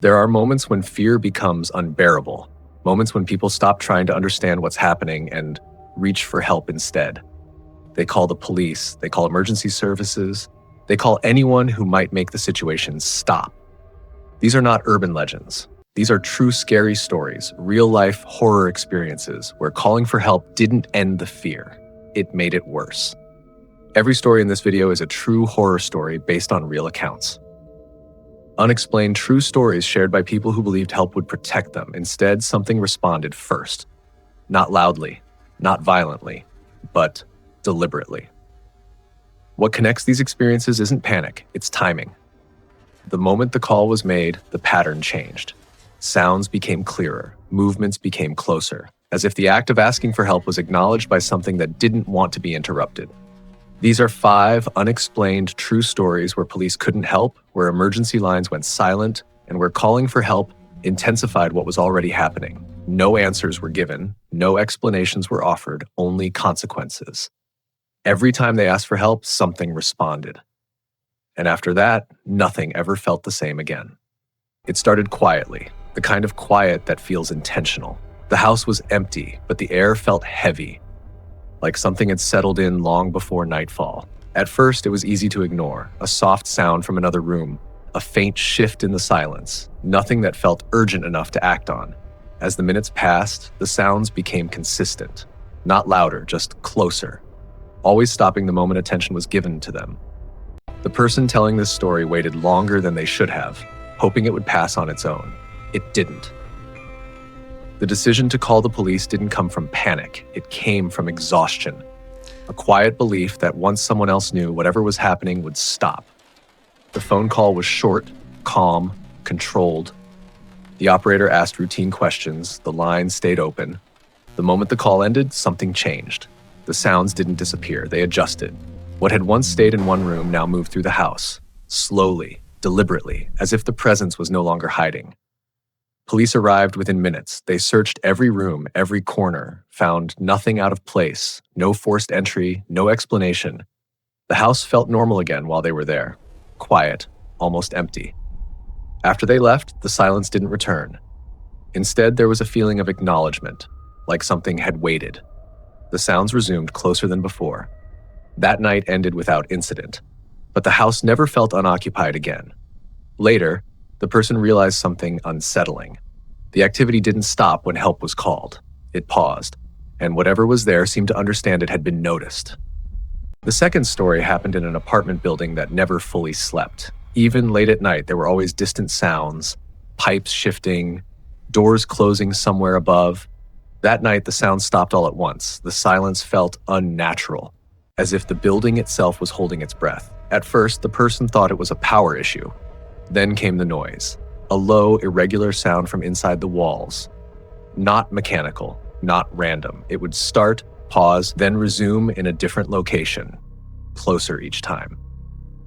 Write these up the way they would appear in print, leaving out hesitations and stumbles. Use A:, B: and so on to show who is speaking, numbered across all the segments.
A: There are moments when fear becomes unbearable, moments when people stop trying to understand what's happening and reach for help instead. They call the police, they call emergency services, they call anyone who might make the situation stop. These are not urban legends. These are true scary stories, real-life horror experiences where calling for help didn't end the fear. It made it worse. Every story in this video is a true horror story based on real accounts. Unexplained, true stories shared by people who believed help would protect them. Instead, something responded first. Not loudly, not violently, but deliberately. What connects these experiences isn't panic, it's timing. The moment the call was made, the pattern changed. Sounds became clearer, movements became closer, as if the act of asking for help was acknowledged by something that didn't want to be interrupted. These are 5 unexplained true stories where police couldn't help, where emergency lines went silent, and where calling for help intensified what was already happening. No answers were given, no explanations were offered, only consequences. Every time they asked for help, something responded. And after that, nothing ever felt the same again. It started quietly, the kind of quiet that feels intentional. The house was empty, but the air felt heavy, like something had settled in long before nightfall. At first, it was easy to ignore, a soft sound from another room, a faint shift in the silence, nothing that felt urgent enough to act on. As the minutes passed, the sounds became consistent, not louder, just closer, always stopping the moment attention was given to them. The person telling this story waited longer than they should have, hoping it would pass on its own. It didn't. The decision to call the police didn't come from panic, it came from exhaustion. A quiet belief that once someone else knew, whatever was happening would stop. The phone call was short, calm, controlled. The operator asked routine questions, the line stayed open. The moment the call ended, something changed. The sounds didn't disappear, they adjusted. What had once stayed in one room now moved through the house, slowly, deliberately, as if the presence was no longer hiding. Police arrived within minutes. They searched every room, every corner, found nothing out of place, no forced entry, no explanation. The house felt normal again while they were there, quiet, almost empty. After they left, the silence didn't return. Instead, there was a feeling of acknowledgement, like something had waited. The sounds resumed closer than before. That night ended without incident, but the house never felt unoccupied again. Later, the person realized something unsettling. The activity didn't stop when help was called. It paused, and whatever was there seemed to understand it had been noticed. The second story happened in an apartment building that never fully slept. Even late at night, there were always distant sounds, pipes shifting, doors closing somewhere above. That night, the sound stopped all at once. The silence felt unnatural, as if the building itself was holding its breath. At first, the person thought it was a power issue. Then came the noise, a low, irregular sound from inside the walls. Not mechanical, not random. It would start, pause, then resume in a different location, closer each time.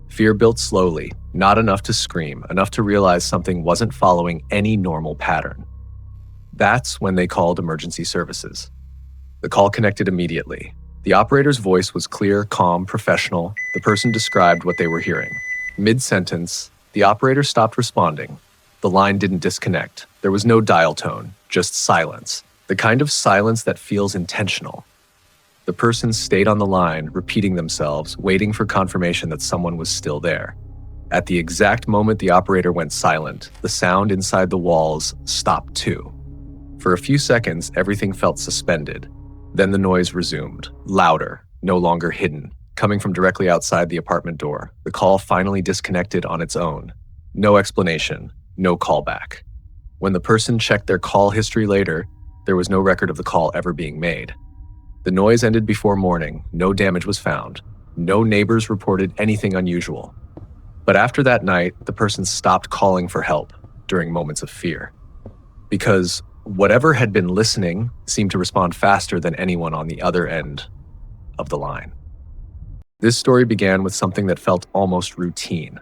A: Fear built slowly, not enough to scream, enough to realize something wasn't following any normal pattern. That's when they called emergency services. The call connected immediately. The operator's voice was clear, calm, professional. The person described what they were hearing. Mid-sentence, the operator stopped responding. The line didn't disconnect. There was no dial tone, just silence. The kind of silence that feels intentional. The person stayed on the line, repeating themselves, waiting for confirmation that someone was still there. At the exact moment the operator went silent, the sound inside the walls stopped too. For a few seconds, everything felt suspended. Then the noise resumed, louder, no longer hidden, coming from directly outside the apartment door. The call finally disconnected on its own. No explanation, no callback. When the person checked their call history later, there was no record of the call ever being made. The noise ended before morning, no damage was found. No neighbors reported anything unusual. But after that night, the person stopped calling for help during moments of fear. Because whatever had been listening seemed to respond faster than anyone on the other end of the line. This story began with something that felt almost routine,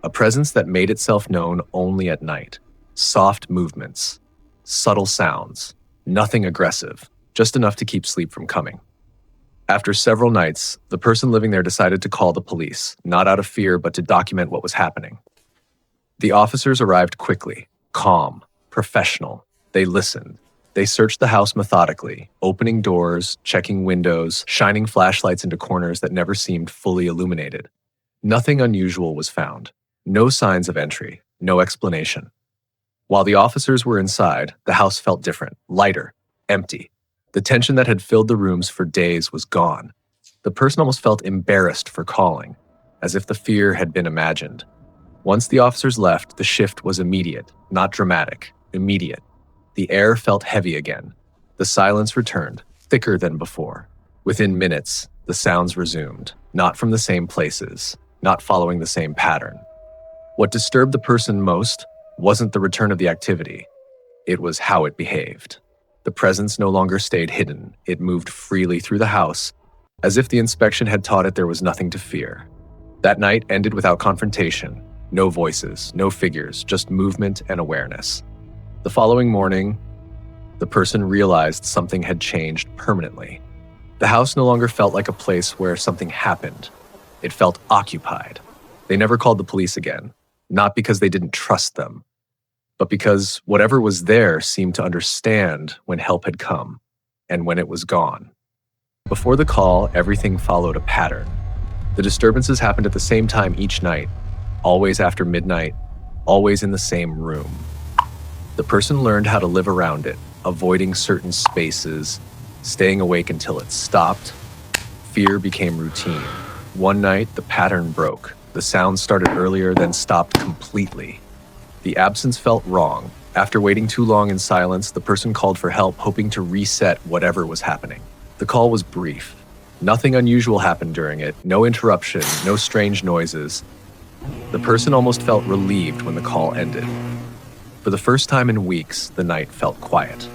A: a presence that made itself known only at night. Soft movements, subtle sounds, nothing aggressive, just enough to keep sleep from coming. After several nights, the person living there decided to call the police, not out of fear, but to document what was happening. The officers arrived quickly. Calm, professional. They listened. They searched the house methodically, opening doors, checking windows, shining flashlights into corners that never seemed fully illuminated. Nothing unusual was found. No signs of entry, no explanation. While the officers were inside, the house felt different, lighter, empty. The tension that had filled the rooms for days was gone. The person almost felt embarrassed for calling, as if the fear had been imagined. Once the officers left, the shift was immediate, not dramatic, immediate. The air felt heavy again. The silence returned, thicker than before. Within minutes, the sounds resumed, not from the same places, not following the same pattern. What disturbed the person most wasn't the return of the activity. It was how it behaved. The presence no longer stayed hidden. It moved freely through the house, as if the inspection had taught it there was nothing to fear. That night ended without confrontation. No voices, no figures, just movement and awareness. The following morning, the person realized something had changed permanently. The house no longer felt like a place where something happened. It felt occupied. They never called the police again, not because they didn't trust them, but because whatever was there seemed to understand when help had come and when it was gone. Before the call, everything followed a pattern. The disturbances happened at the same time each night, always after midnight, always in the same room. The person learned how to live around it, avoiding certain spaces, staying awake until it stopped. Fear became routine. One night, the pattern broke. The sound started earlier, then stopped completely. The absence felt wrong. After waiting too long in silence, the person called for help, hoping to reset whatever was happening. The call was brief. Nothing unusual happened during it, no interruption, no strange noises. The person almost felt relieved when the call ended. For the first time in weeks, the night felt quiet.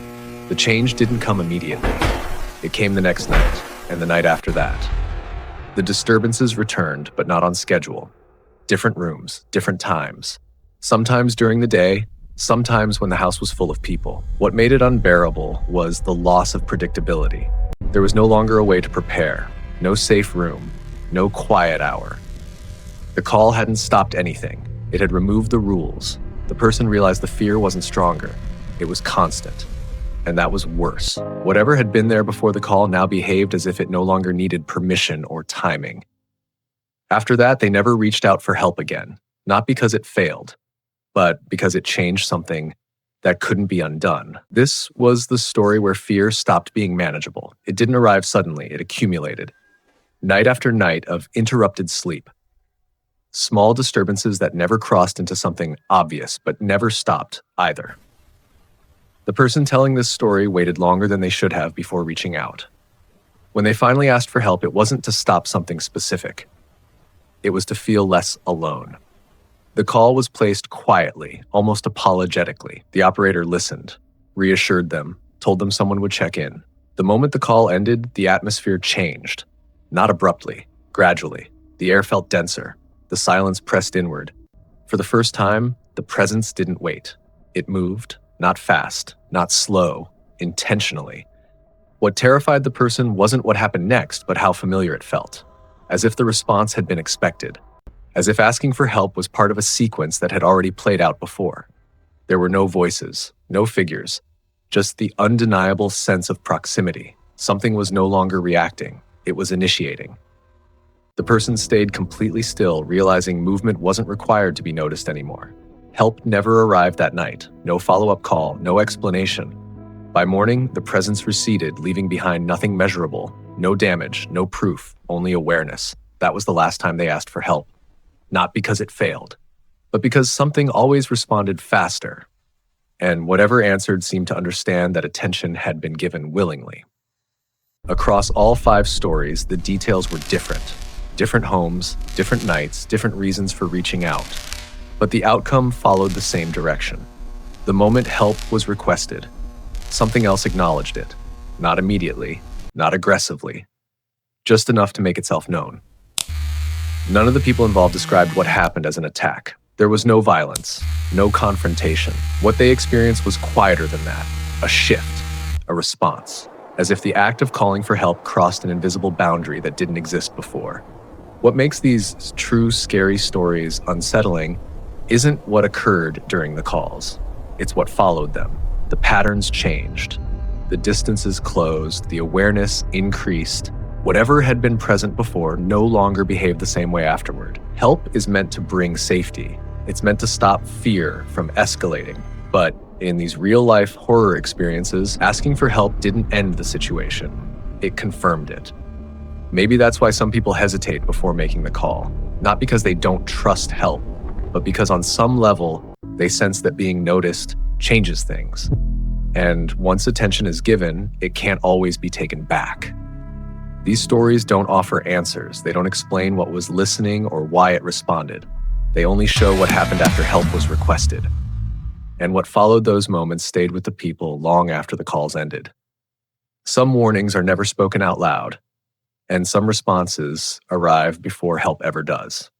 A: The change didn't come immediately. It came the next night, and the night after that. The disturbances returned, but not on schedule. Different rooms, different times. Sometimes during the day, sometimes when the house was full of people. What made it unbearable was the loss of predictability. There was no longer a way to prepare, no safe room, no quiet hour. The call hadn't stopped anything. It had removed the rules. The person realized the fear wasn't stronger. It was constant. And that was worse. Whatever had been there before the call now behaved as if it no longer needed permission or timing. After that, they never reached out for help again. Not because it failed, but because it changed something that couldn't be undone. This was the story where fear stopped being manageable. It didn't arrive suddenly, it accumulated. Night after night of interrupted sleep. Small disturbances that never crossed into something obvious, but never stopped either. The person telling this story waited longer than they should have before reaching out. When they finally asked for help, it wasn't to stop something specific. It was to feel less alone. The call was placed quietly, almost apologetically. The operator listened, reassured them, told them someone would check in. The moment the call ended, the atmosphere changed. Not abruptly, gradually. The air felt denser. The silence pressed inward. For the first time, the presence didn't wait. It moved, not fast, not slow, intentionally. What terrified the person wasn't what happened next, but how familiar it felt. As if the response had been expected. As if asking for help was part of a sequence that had already played out before. There were no voices, no figures, just the undeniable sense of proximity. Something was no longer reacting, it was initiating. The person stayed completely still, realizing movement wasn't required to be noticed anymore. Help never arrived that night. No follow-up call, no explanation. By morning, the presence receded, leaving behind nothing measurable. No damage, no proof, only awareness. That was the last time they asked for help. Not because it failed, but because something always responded faster. And whatever answered seemed to understand that attention had been given willingly. Across all 5 stories, the details were different. Different homes, different nights, different reasons for reaching out. But the outcome followed the same direction. The moment help was requested, something else acknowledged it. Not immediately, not aggressively, just enough to make itself known. None of the people involved described what happened as an attack. There was no violence, no confrontation. What they experienced was quieter than that, a shift, a response, as if the act of calling for help crossed an invisible boundary that didn't exist before. What makes these true scary stories unsettling isn't what occurred during the calls. it's what followed them. The patterns changed. The distances closed, the awareness increased. Whatever had been present before no longer behaved the same way afterward. Help is meant to bring safety. It's meant to stop fear from escalating. But in these real-life horror experiences, asking for help didn't end the situation. It confirmed it. Maybe that's why some people hesitate before making the call. Not because they don't trust help, but because on some level, they sense that being noticed changes things. And once attention is given, it can't always be taken back. These stories don't offer answers. They don't explain what was listening or why it responded. They only show what happened after help was requested. And what followed those moments stayed with the people long after the calls ended. Some warnings are never spoken out loud, and some responses arrive before help ever does.